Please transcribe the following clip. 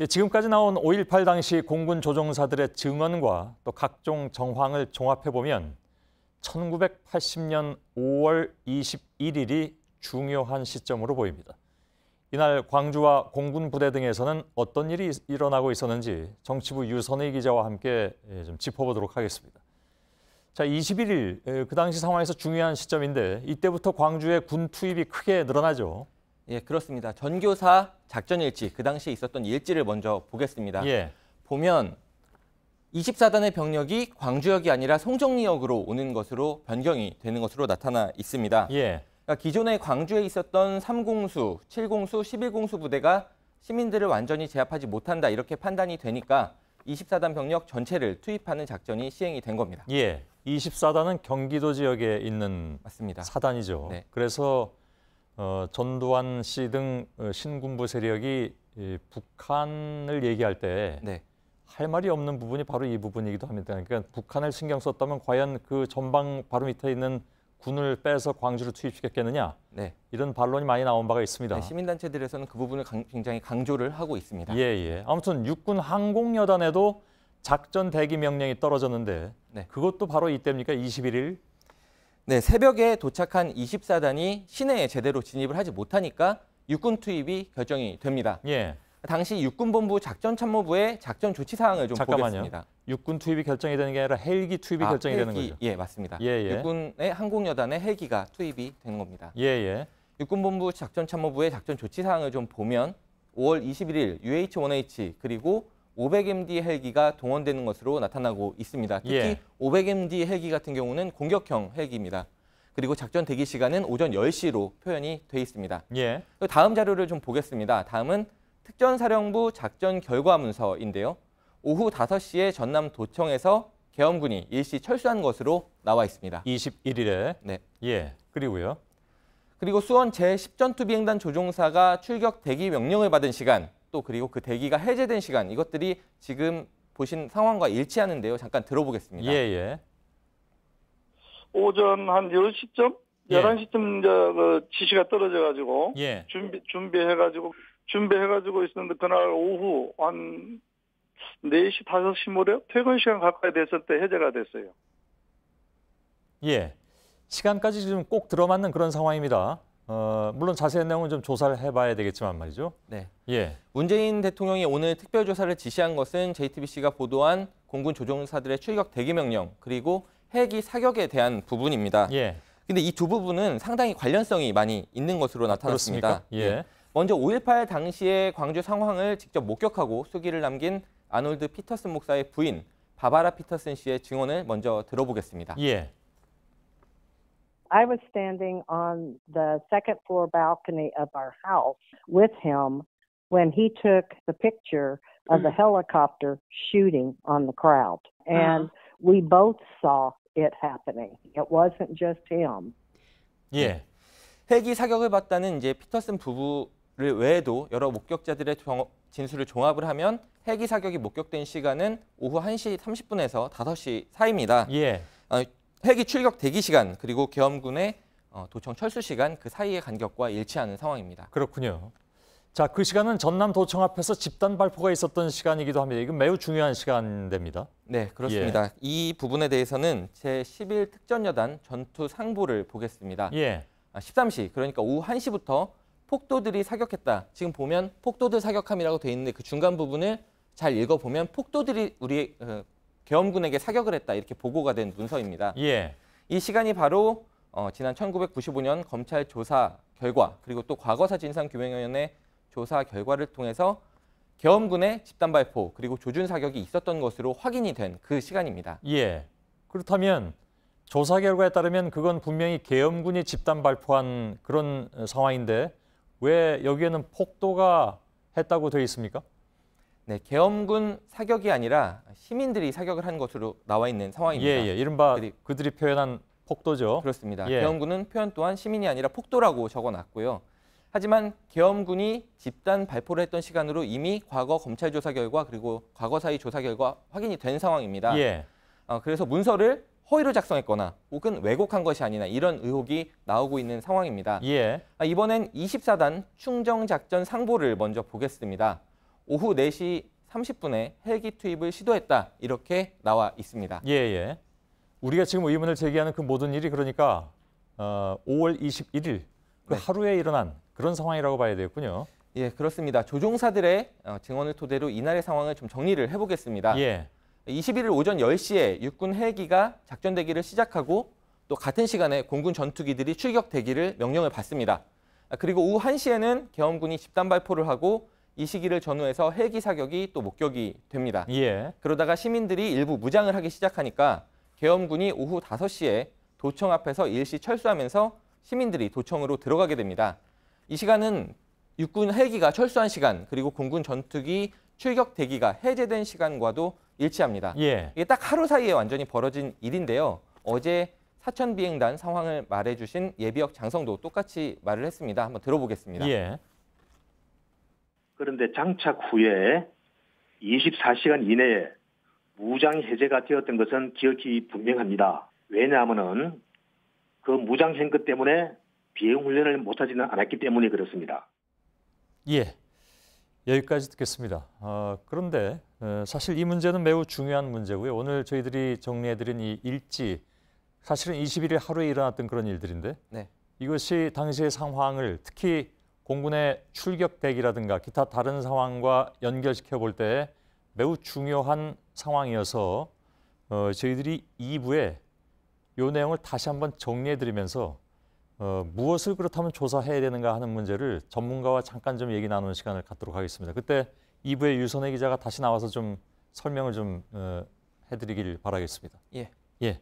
예, 지금까지 나온 5.18 당시 공군 조종사들의 증언과 또 각종 정황을 종합해보면 1980년 5월 21일이 중요한 시점으로 보입니다. 이날 광주와 공군 부대 등에서는 어떤 일이 일어나고 있었는지 정치부 유선의 기자와 함께 좀 짚어보도록 하겠습니다. 자, 21일 그 당시 상황에서 중요한 시점인데 이때부터 광주의 군 투입이 크게 늘어나죠. 예, 그렇습니다. 전교사 작전 일지, 그 당시에 있었던 일지를 먼저 보겠습니다. 예. 보면 24단의 병력이 광주역이 아니라 송정리역으로 오는 것으로 변경이 되는 것으로 나타나 있습니다. 예. 그러니까 기존에 광주에 있었던 3공수, 7공수, 11공수 부대가 시민들을 완전히 제압하지 못한다 이렇게 판단이 되니까 24단 병력 전체를 투입하는 작전이 시행이 된 겁니다. 예. 24단은 경기도 지역에 있는 맞습니다. 사단이죠. 네. 그래서 전두환 씨 등 신군부 세력이 북한을 얘기할 때 네. 할 말이 없는 부분이 바로 이 부분이기도 합니다. 그러니까 북한을 신경 썼다면 과연 그 전방 바로 밑에 있는 군을 빼서 광주를 투입시켰겠느냐? 네. 이런 반론이 많이 나온 바가 있습니다. 네, 시민단체들에서는 그 부분을 굉장히 강조를 하고 있습니다. 예. 아무튼 육군 항공여단에도 작전 대기 명령이 떨어졌는데 네. 그것도 바로 이때입니까? 21일? 네, 새벽에 도착한 24단이 시내에 제대로 진입을 하지 못하니까 육군 투입이 결정이 됩니다. 예. 당시 육군본부 작전참모부의 작전 조치 사항을 좀 보겠습니다. 육군 투입이 결정이 되는 게 아니라 헬기 투입이 결정이 되는 거죠. 예, 맞습니다. 예. 육군의 항공여단의 헬기가 투입이 되는 겁니다. 예. 육군본부 작전참모부의 작전 조치 사항을 좀 보면 5월 21일 UH-1H 그리고 500MD 헬기가 동원되는 것으로 나타나고 있습니다. 특히 예. 500MD 헬기 같은 경우는 공격형 헬기입니다. 그리고 작전 대기 시간은 오전 10시로 표현이 돼 있습니다. 예. 다음 자료를 좀 보겠습니다. 다음은 특전사령부 작전 결과 문서인데요. 오후 5시에 전남 도청에서 계엄군이 일시 철수한 것으로 나와 있습니다. 21일에. 네. 예. 그리고요. 그리고 수원 제10전투 비행단 조종사가 출격 대기 명령을 받은 시간, 또 그리고 그 대기가 해제된 시간, 이것들이 지금 보신 상황과 일치하는데요. 잠깐 들어보겠습니다. 예. 오전 한 10시쯤? 예. 11시쯤 그 지시가 떨어져가지고 예. 준비해가지고 있었는데 그날 오후 한 4시, 5시 무렵 퇴근 시간 가까이 됐을 때 해제가 됐어요. 예. 시간까지 좀 꼭 들어맞는 그런 상황입니다. 물론 자세한 내용은 좀 조사를 해봐야 되겠지만 말이죠. 네. 예. 문재인 대통령이 오늘 특별조사를 지시한 것은 JTBC가 보도한 공군 조종사들의 출격 대기 명령 그리고 헬기 사격에 대한 부분입니다. 예. 근데 이 두 부분은 상당히 관련성이 많이 있는 것으로 나타났습니다. 그렇습니까? 예. 먼저 5.18 당시의 광주 상황을 직접 목격하고 수기를 남긴 아놀드 피터슨 목사의 부인 바바라 피터슨 씨의 증언을 먼저 들어보겠습니다. 예. I was standing on the second floor balcony of our house with him when he took the picture of the helicopter shooting on the crowd. And we both saw it happening. It wasn't just him. 예. 헬기 사격을 봤다는 이제 피터슨 부부를 외에도 여러 목격자들의 진술을 종합을 하면 헬기 사격이 목격된 시간은 오후 1시 30분에서 5시 사이입니다. 예. 헬기 출격 대기 시간 그리고 계엄군의 도청 철수 시간 그 사이의 간격과 일치하는 상황입니다. 그렇군요. 자, 그 시간은 전남 도청 앞에서 집단 발포가 있었던 시간이기도 합니다. 이건 매우 중요한 시간대입니다. 네, 그렇습니다. 이 부분에 대해서는 제11 특전여단 전투 상부를 보겠습니다. 예. 13시, 그러니까 오후 1시부터 폭도들이 사격했다. 지금 보면 폭도들 사격함이라고 돼 있는데 그 중간 부분을 잘 읽어보면 폭도들이 우리 계엄군에게 사격을 했다. 이렇게 보고가 된 문서입니다. 예. 이 시간이 바로 지난 1995년 검찰 조사 결과 그리고 또 과거사 진상규명위원회 조사 결과를 통해서 계엄군의 집단 발포 그리고 조준 사격이 있었던 것으로 확인이 된 그 시간입니다. 예. 그렇다면 조사 결과에 따르면 그건 분명히 계엄군이 집단 발포한 그런 상황인데 왜 여기에는 폭도가 했다고 되어 있습니까? 네, 계엄군 사격이 아니라 시민들이 사격을 한 것으로 나와 있는 상황입니다. 예. 이른바 그들이 표현한 폭도죠. 그렇습니다. 예. 계엄군은 표현 또한 시민이 아니라 폭도라고 적어놨고요. 하지만 계엄군이 집단 발포를 했던 시간으로 이미 과거 검찰 조사 결과 그리고 과거사의 조사 결과 확인이 된 상황입니다. 예. 그래서 문서를 허위로 작성했거나 혹은 왜곡한 것이 아니냐 이런 의혹이 나오고 있는 상황입니다. 예. 이번엔 24단 충정작전 상보를 먼저 보겠습니다. 오후 4시 30분에 헬기 투입을 시도했다 이렇게 나와 있습니다. 예. 우리가 지금 의문을 제기하는 그 모든 일이 그러니까 5월 21일 그 네. 하루에 일어난 그런 상황이라고 봐야 되겠군요. 예, 그렇습니다. 조종사들의 증언을 토대로 이날의 상황을 좀 정리를 해보겠습니다. 예. 21일 오전 10시에 육군 헬기가 작전 대기를 시작하고 또 같은 시간에 공군 전투기들이 출격 대기를 명령을 받습니다. 그리고 오후 1시에는 계엄군이 집단 발포를 하고 이 시기를 전후해서 헬기 사격이 또 목격이 됩니다. 예. 그러다가 시민들이 일부 무장을 하기 시작하니까 계엄군이 오후 5시에 도청 앞에서 일시 철수하면서 시민들이 도청으로 들어가게 됩니다. 이 시간은 육군 헬기가 철수한 시간 그리고 공군 전투기 출격 대기가 해제된 시간과도 일치합니다. 예. 이게 딱 하루 사이에 완전히 벌어진 일인데요. 어제 사천비행단 상황을 말해주신 예비역 장성도 똑같이 말을 했습니다. 한번 들어보겠습니다. 예. 그런데 장착 후에 24시간 이내에 무장 해제가 되었던 것은 기억이 분명합니다. 왜냐하면은 그 무장 행거 때문에 비행 훈련을 못하지는 않았기 때문에 그렇습니다. 예. 여기까지 듣겠습니다. 그런데 사실 이 문제는 매우 중요한 문제고요. 오늘 저희들이 정리해드린 이 일지, 사실은 21일 하루에 일어났던 그런 일들인데 네. 이것이 당시의 상황을 특히 공군의 출격 대기라든가 기타 다른 상황과 연결시켜 볼 때 매우 중요한 상황이어서 저희들이 2부에 이 내용을 다시 한번 정리해드리면서 무엇을 그렇다면 조사해야 되는가 하는 문제를 전문가와 잠깐 좀 얘기 나누는 시간을 갖도록 하겠습니다. 그때 2부에 유선혜 기자가 다시 나와서 좀 설명을 좀 해드리길 바라겠습니다. 예. 예.